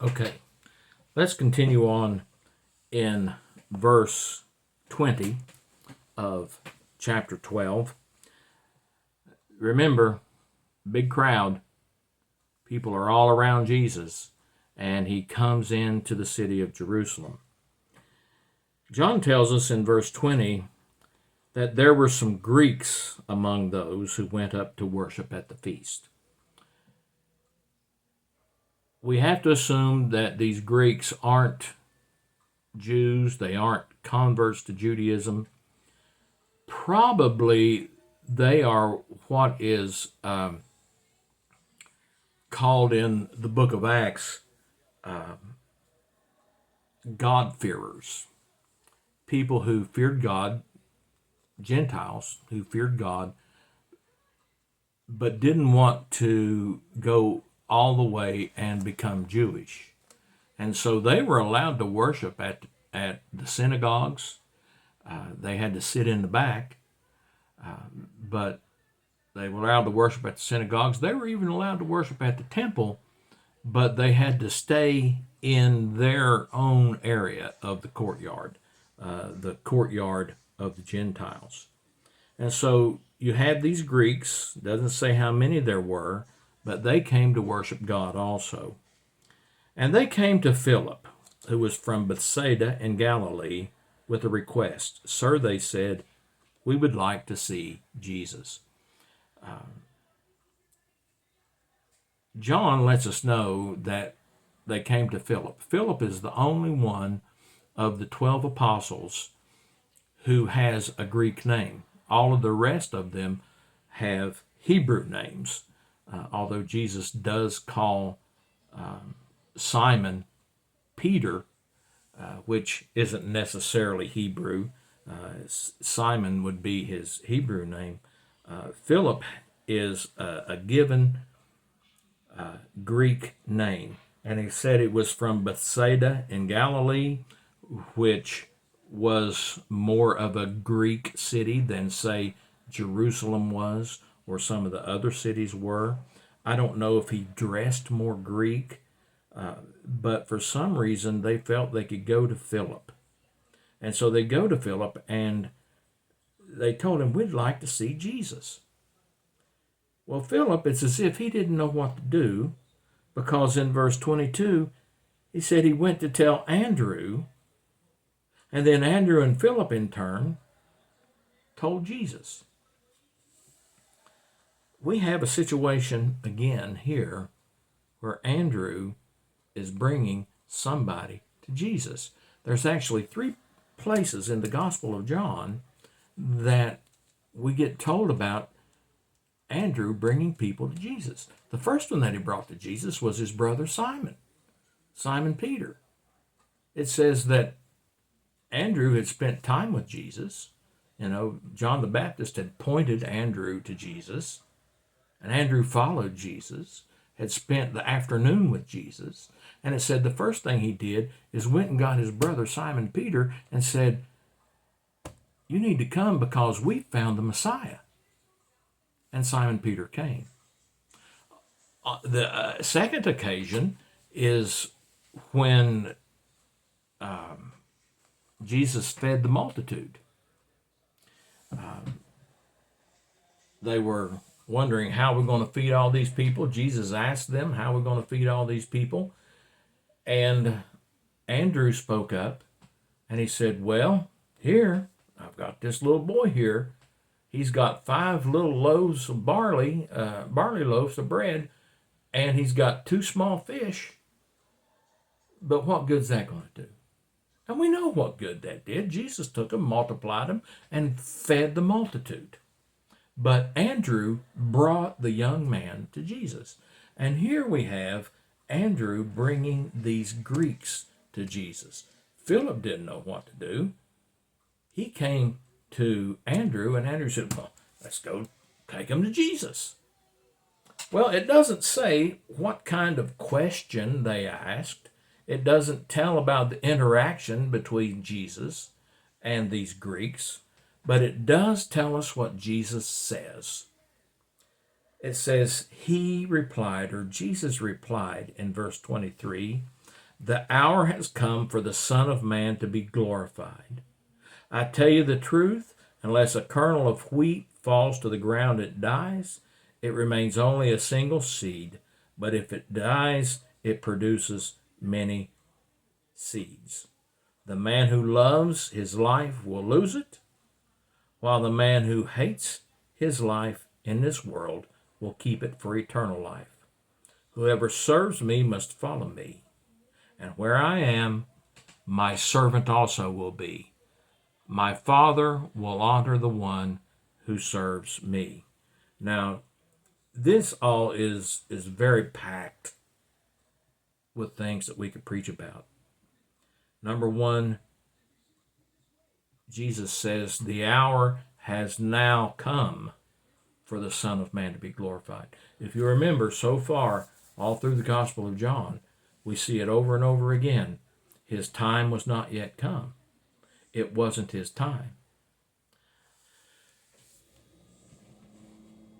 Okay, let's continue on in verse 20 of chapter 12. Remember, big crowd, people are all around Jesus, and he comes into the city of Jerusalem. John tells us in verse 20 that there were some Greeks among those who went up to worship at the feast. We have to assume that these Greeks aren't Jews, they aren't converts to Judaism. Probably they are what is called in the book of Acts God-fearers, people who feared God, Gentiles who feared God, but didn't want to go all the way and become Jewish. And so they were allowed to worship at the synagogues. They had to sit in the back, but they were allowed to worship at the synagogues. They were even allowed to worship at the temple, but they had to stay in their own area of the courtyard of the Gentiles. And so you had these Greeks, doesn't say how many there were, but they came to worship God also. And they came to Philip, who was from Bethsaida in Galilee, with a request. Sir, they said, we would like to see Jesus. John lets us know that they came to Philip. Philip is the only one of the 12 apostles who has a Greek name. All of the rest of them have Hebrew names, although Jesus does call Simon Peter, which isn't necessarily Hebrew. Simon would be his Hebrew name. Philip is a given Greek name. And he said it was from Bethsaida in Galilee, which was more of a Greek city than, say, Jerusalem was, or some of the other cities were. I don't know if he dressed more Greek, but for some reason they felt they could go to Philip. And so they go to Philip and they told him, we'd like to see Jesus. Well, Philip, it's as if he didn't know what to do, because in verse 22, he said he went to tell Andrew, and then Andrew and Philip in turn told Jesus. We have a situation again here where Andrew is bringing somebody to Jesus. There's actually 3 places in the Gospel of John that we get told about Andrew bringing people to Jesus. The first one that he brought to Jesus was his brother Simon Peter. It says that Andrew had spent time with Jesus. John the Baptist had pointed Andrew to Jesus, and Andrew followed Jesus, had spent the afternoon with Jesus, and it said the first thing he did is went and got his brother Simon Peter and said, you need to come because we found the Messiah. And Simon Peter came. The second occasion is when Jesus fed the multitude. They were wondering how we're going to feed all these people. Jesus asked them how we're going to feed all these people. And Andrew spoke up and he said, well, here, I've got this little boy here. He's got 5 little loaves of barley loaves of bread, and he's got 2 small fish. But what good's that going to do? And we know what good that did. Jesus took them, multiplied them, and fed the multitude. But Andrew brought the young man to Jesus. And here we have Andrew bringing these Greeks to Jesus. Philip didn't know what to do. He came to Andrew, and Andrew said, well, let's go take him to Jesus. Well, it doesn't say what kind of question they asked. It doesn't tell about the interaction between Jesus and these Greeks, but it does tell us what Jesus says. It says, he replied, or Jesus replied in verse 23, The hour has come for the Son of Man to be glorified. I tell you the truth, unless a kernel of wheat falls to the ground and dies, it remains only a single seed. But if it dies, it produces many seeds. The man who loves his life will lose it, while the man who hates his life in this world will keep it for eternal life. Whoever serves me must follow me, and where I am, my servant also will be. My Father will honor the one who serves me. Now, this all is very packed with things that we could preach about. Number one, Jesus says, the hour has now come for the Son of Man to be glorified. If you remember, so far, all through the Gospel of John, we see it over and over again. His time was not yet come. It wasn't his time.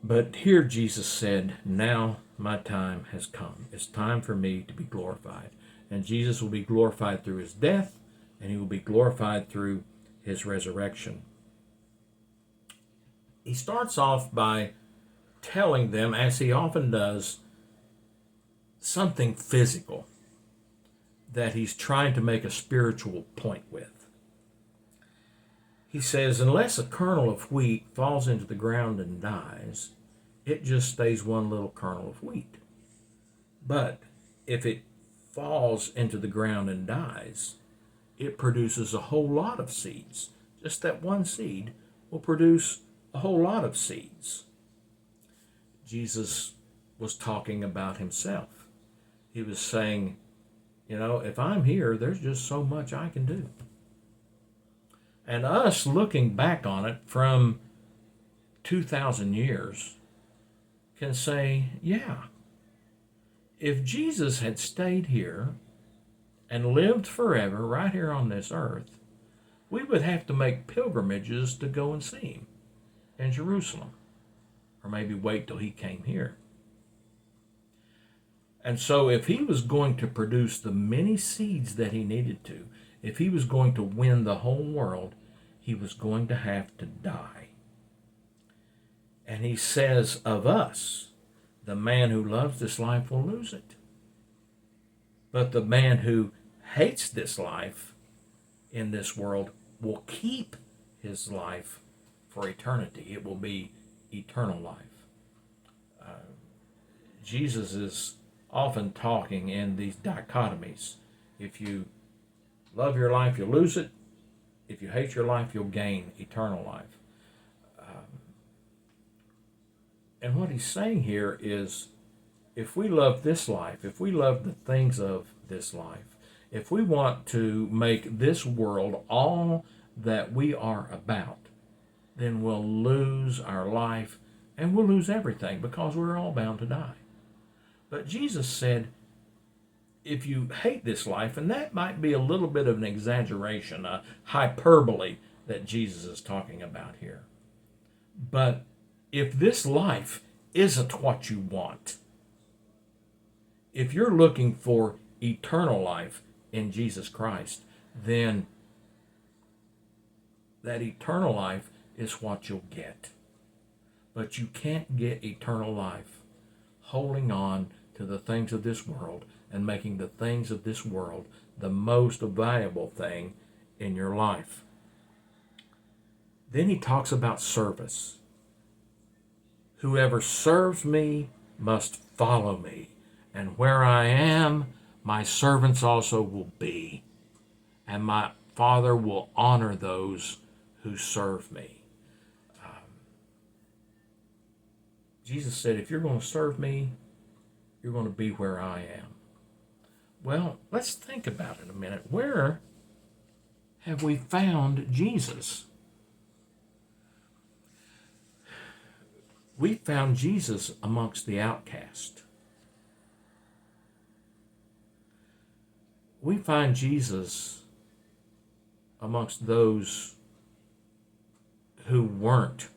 But here Jesus said, now my time has come. It's time for me to be glorified. And Jesus will be glorified through his death, and he will be glorified through his resurrection. He starts off by telling them, as he often does, something physical that he's trying to make a spiritual point with. He says, unless a kernel of wheat falls into the ground and dies, it just stays one little kernel of wheat. But if it falls into the ground and dies, it produces a whole lot of seeds. Just that one seed will produce a whole lot of seeds. Jesus was talking about himself. He was saying, if I'm here, there's just so much I can do. And us looking back on it from 2,000 years can say, yeah, if Jesus had stayed here and lived forever right here on this earth, we would have to make pilgrimages to go and see him in Jerusalem, or maybe wait till he came here. And so if he was going to produce the many seeds that he needed to, if he was going to win the whole world, he was going to have to die. And he says of us, the man who loves this life will lose it. But the man who hates this life in this world will keep his life for eternity. It will be eternal life. Jesus is often talking in these dichotomies. If you love your life, you'll lose it. If you hate your life, you'll gain eternal life. And what he's saying here is, if we love this life, if we love the things of this life, if we want to make this world all that we are about, then we'll lose our life and we'll lose everything, because we're all bound to die. But Jesus said, if you hate this life, and that might be a little bit of an exaggeration, a hyperbole that Jesus is talking about here. But if this life isn't what you want, if you're looking for eternal life in Jesus Christ, then that eternal life is what you'll get. But you can't get eternal life holding on to the things of this world and making the things of this world the most valuable thing in your life. Then he talks about service. Whoever serves me must follow me, and where I am, my servants also will be, and my Father will honor those who serve me. Jesus said, if you're going to serve me, you're going to be where I am. Well, let's think about it a minute. Where have we found Jesus? We found Jesus amongst the outcast. We find Jesus amongst those who weren't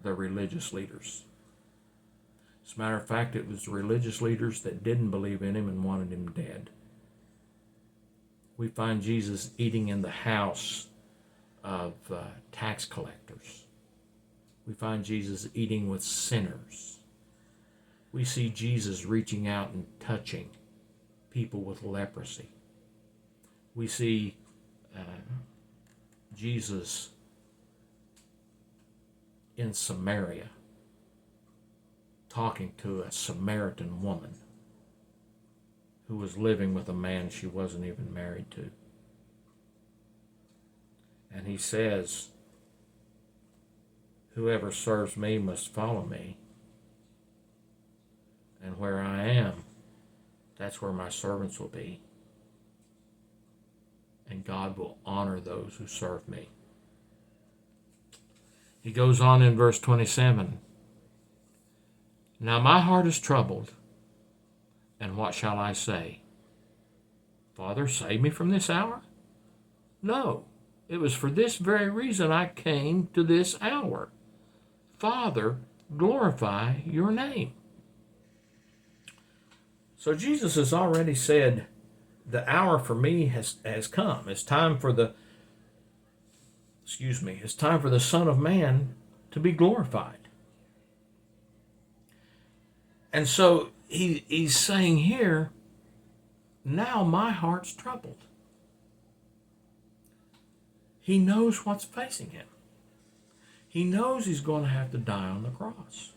the religious leaders. As a matter of fact, it was the religious leaders that didn't believe in him and wanted him dead. We find Jesus eating in the house of tax collectors. We find Jesus eating with sinners. We see Jesus reaching out and touching people with leprosy. We see Jesus in Samaria talking to a Samaritan woman who was living with a man she wasn't even married to. And he says, whoever serves me must follow me. And where I am, that's where my servants will be. And God will honor those who serve me. He goes on in verse 27. Now my heart is troubled, and what shall I say? Father, save me from this hour? No, it was for this very reason I came to this hour. Father, glorify your name. So Jesus has already said, the hour for me has come. It's time for the Son of Man to be glorified. And so he's saying here, now my heart's troubled. He knows what's facing him. He knows he's going to have to die on the cross.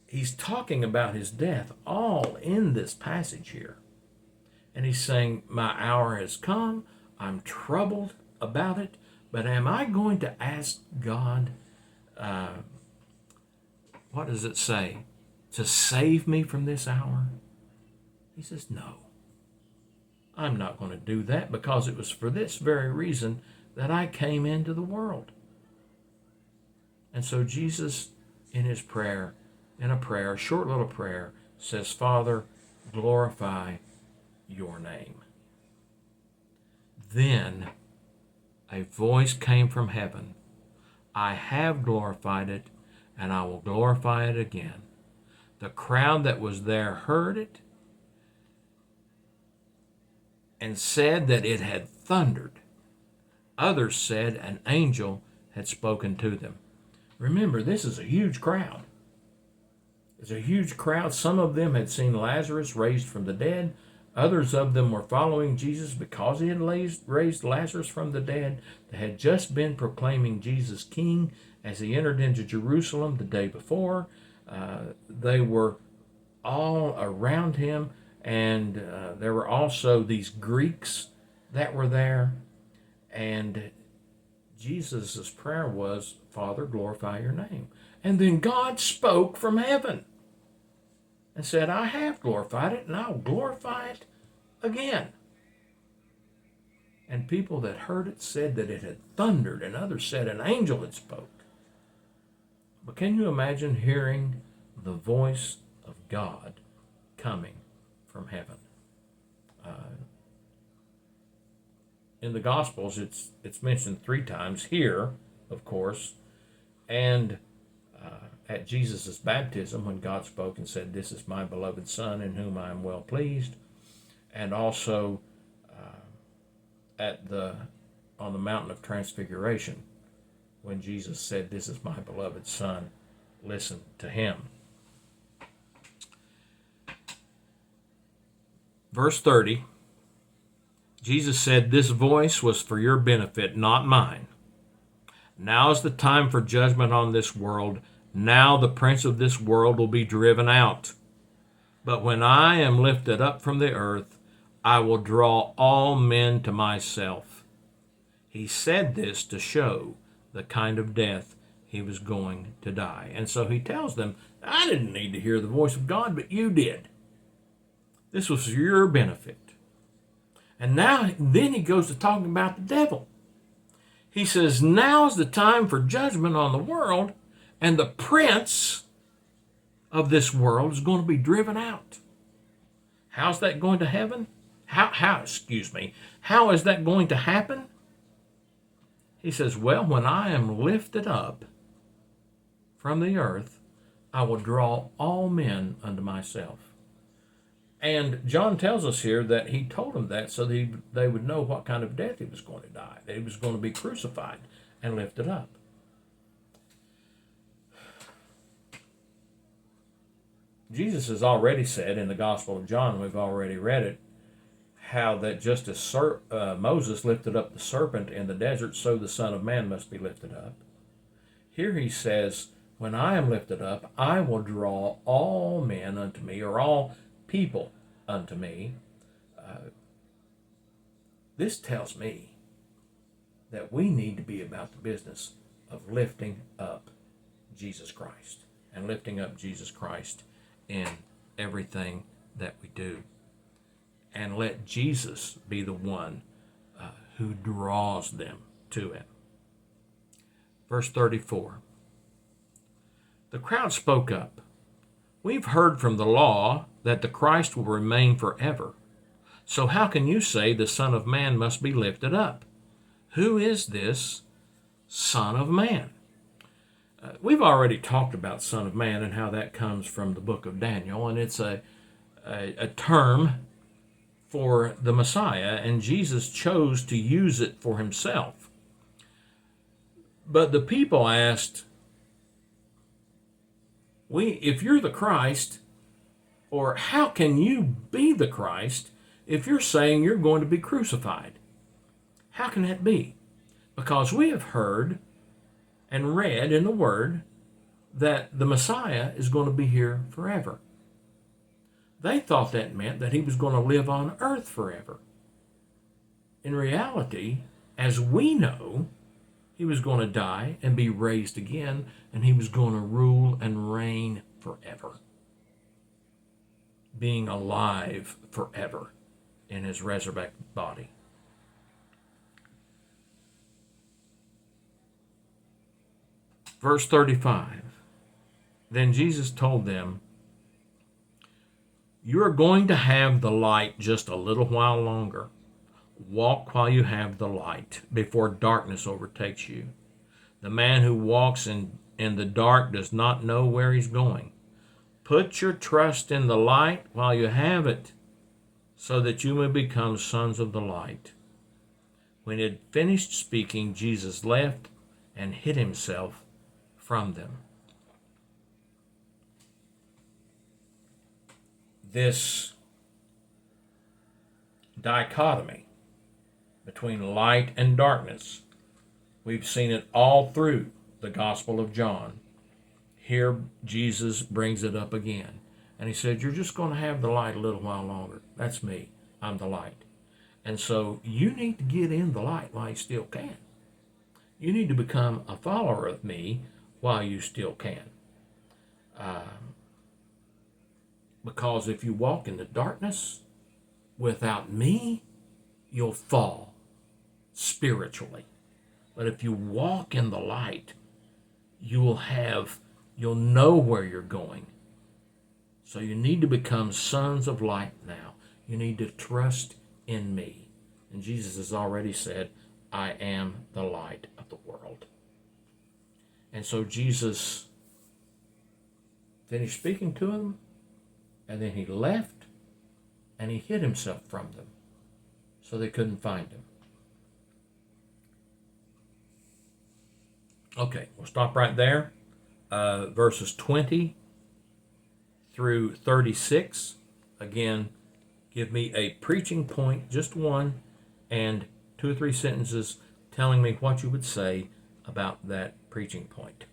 He's talking about his death all in this passage here. And he's saying, my hour has come. I'm troubled about it. But am I going to ask God, what does it say? To save me from this hour? He says, no. I'm not going to do that, because it was for this very reason that I came into the world. And so Jesus, in a short little prayer, says, Father, glorify your name. Then a voice came from heaven. I have glorified it, and I will glorify it again. The crowd that was there heard it and said that it had thundered. Others said an angel had spoken to them. Remember, this is a huge crowd. It's a huge crowd. Some of them had seen Lazarus raised from the dead. Others of them were following Jesus because he had raised Lazarus from the dead. They had just been proclaiming Jesus king as he entered into Jerusalem the day before. They were all around him, and there were also these Greeks that were there. And Jesus' prayer was, Father, glorify your name. And then God spoke from heaven and said, I have glorified it, and I'll glorify it again. And people that heard it said that it had thundered, and others said an angel had spoke. But can you imagine hearing the voice of God coming from heaven? In the Gospels, it's mentioned 3 times here, of course, and at Jesus' baptism, when God spoke and said, this is my beloved Son in whom I am well pleased, and also on the mountain of transfiguration, when Jesus said, this is my beloved Son, listen to him. Verse 30, Jesus said, this voice was for your benefit, not mine. Now is the time for judgment on this world. Now the prince of this world will be driven out. But when I am lifted up from the earth, I will draw all men to myself. He said this to show the kind of death he was going to die. And so he tells them, I didn't need to hear the voice of God, but you did. This was for your benefit. And then he goes to talking about the devil. He says, now's the time for judgment on the world, and the prince of this world is going to be driven out. How's that going to happen? How is that going to happen? He says, well, when I am lifted up from the earth, I will draw all men unto myself. And John tells us here that he told them that so that they would know what kind of death he was going to die, that he was going to be crucified and lifted up. Jesus has already said in the Gospel of John, we've already read it, how that just as Moses lifted up the serpent in the desert, so the Son of Man must be lifted up. Here he says, when I am lifted up, I will draw all men unto me, or all people unto me. This tells me that we need to be about the business of lifting up Jesus Christ and lifting up Jesus Christ in everything that we do. And let Jesus be the one who draws them to him. Verse 34. The crowd spoke up. We've heard from the law that the Christ will remain forever. So how can you say the Son of Man must be lifted up? Who is this Son of Man? We've already talked about Son of Man and how that comes from the book of Daniel, and it's a term for the Messiah, and Jesus chose to use it for himself. But the people asked, if you're the Christ, or how can you be the Christ if you're saying you're going to be crucified? How can that be? Because we have heard and read in the Word that the Messiah is going to be here forever. They thought that meant that he was going to live on earth forever. In reality, as we know, he was going to die and be raised again, and he was going to rule and reign forever, being alive forever in his resurrected body. Verse 35, then Jesus told them, you are going to have the light just a little while longer. Walk while you have the light, before darkness overtakes you. The man who walks in the dark does not know where he's going. Put your trust in the light while you have it, so that you may become sons of the light. When he had finished speaking, Jesus left and hid himself from them. This dichotomy between light and darkness, we've seen it all through the Gospel of John. Here Jesus brings it up again. And he said, you're just going to have the light a little while longer. That's me. I'm the light. And so you need to get in the light while you still can. You need to become a follower of me while you still can. Because if you walk in the darkness without me, you'll fall spiritually. But if you walk in the light, you'll know where you're going. So you need to become sons of light now. You need to trust in me. And Jesus has already said, I am the light of the world. And so Jesus finished speaking to them, and then he left, and he hid himself from them, so they couldn't find him. Okay, we'll stop right there. Verses 20 through 36. Again, give me a preaching point, just one, and 2 or 3 sentences telling me what you would say about that preaching point.